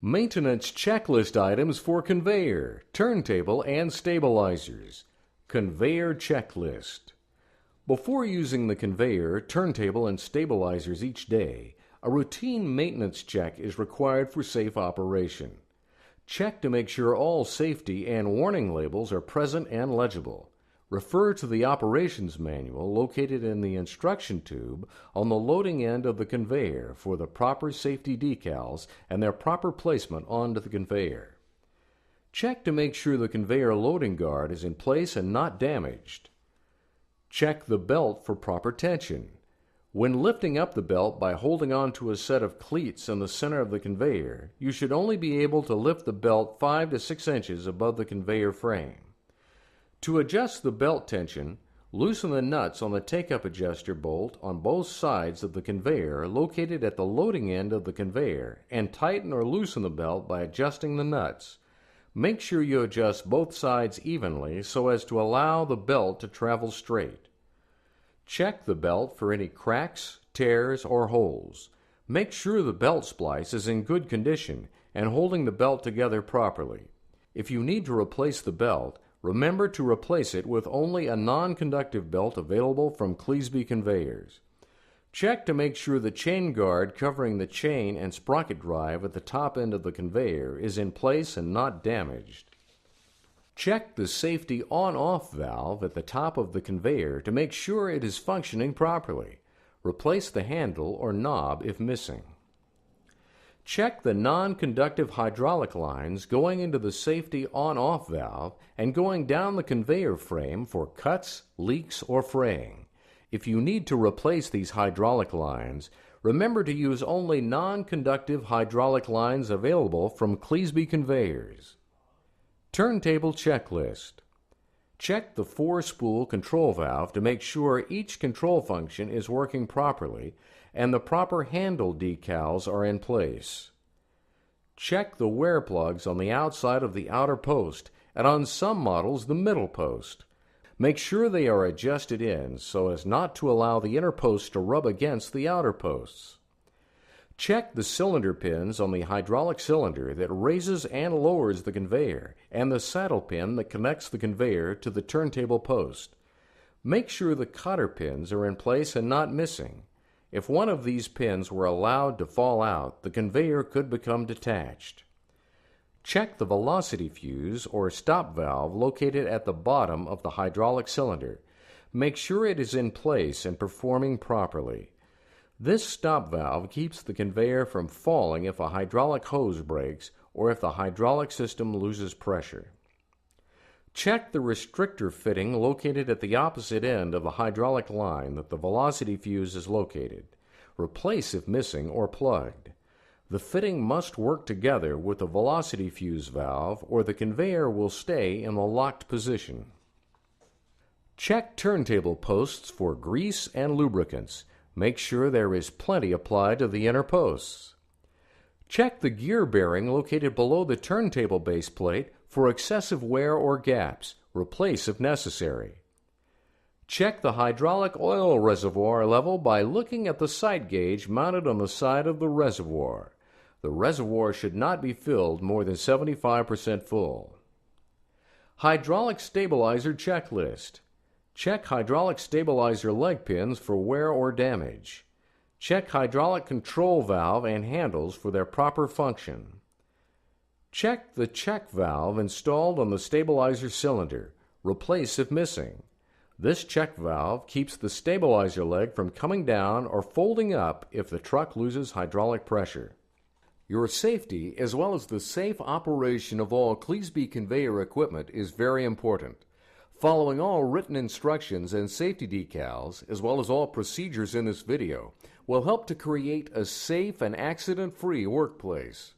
Maintenance checklist items for conveyor, turntable, and stabilizers. Conveyor checklist. Before using the conveyor, turntable, and stabilizers each day, a routine maintenance check is required for safe operation. Check to make sure all safety and warning labels are present and legible. Refer to the operations manual located in the instruction tube on the loading end of the conveyor for the proper safety decals and their proper placement onto the conveyor. Check to make sure the conveyor loading guard is in place and not damaged. Check the belt for proper tension. When lifting up the belt by holding on to a set of cleats in the center of the conveyor, you should only be able to lift the belt 5 to 6 inches above the conveyor frame. To adjust the belt tension, loosen the nuts on the take-up adjuster bolt on both sides of the conveyor located at the loading end of the conveyor and tighten or loosen the belt by adjusting the nuts. Make sure you adjust both sides evenly so as to allow the belt to travel straight. Check the belt for any cracks, tears, or holes. Make sure the belt splice is in good condition and holding the belt together properly. If you need to replace the belt, remember to replace it with only a non-conductive belt available from Cleasby conveyors. Check to make sure the chain guard covering the chain and sprocket drive at the top end of the conveyor is in place and not damaged. Check the safety on-off valve at the top of the conveyor to make sure it is functioning properly. Replace the handle or knob if missing. Check the non-conductive hydraulic lines going into the safety on-off valve and going down the conveyor frame for cuts, leaks, or fraying. If you need to replace these hydraulic lines, remember to use only non-conductive hydraulic lines available from Cleasby conveyors. Turntable checklist. Check the 4-spool control valve to make sure each control function is working properly and the proper handle decals are in place. Check the wear plugs on the outside of the outer post and on some models the middle post. Make sure they are adjusted in so as not to allow the inner posts to rub against the outer posts. Check the cylinder pins on the hydraulic cylinder that raises and lowers the conveyor and the saddle pin that connects the conveyor to the turntable post. Make sure the cotter pins are in place and not missing. If one of these pins were allowed to fall out, the conveyor could become detached. Check the velocity fuse or stop valve located at the bottom of the hydraulic cylinder. Make sure it is in place and performing properly. This stop valve keeps the conveyor from falling if a hydraulic hose breaks or if the hydraulic system loses pressure. Check the restrictor fitting located at the opposite end of the hydraulic line that the velocity fuse is located. Replace if missing or plugged. The fitting must work together with the velocity fuse valve or the conveyor will stay in the locked position. Check turntable posts for grease and lubricants. Make sure there is plenty applied to the inner posts. Check the gear bearing located below the turntable base plate for excessive wear or gaps. Replace if necessary. Check the hydraulic oil reservoir level by looking at the sight gauge mounted on the side of the reservoir. The reservoir should not be filled more than 75% full. Hydraulic stabilizer checklist. Check hydraulic stabilizer leg pins for wear or damage. Check hydraulic control valve and handles for their proper function. Check the check valve installed on the stabilizer cylinder. Replace if missing. This check valve keeps the stabilizer leg from coming down or folding up if the truck loses hydraulic pressure. Your safety, as well as the safe operation of all Cleasby conveyor equipment, is very important. Following all written instructions and safety decals, as well as all procedures in this video, will help to create a safe and accident-free workplace.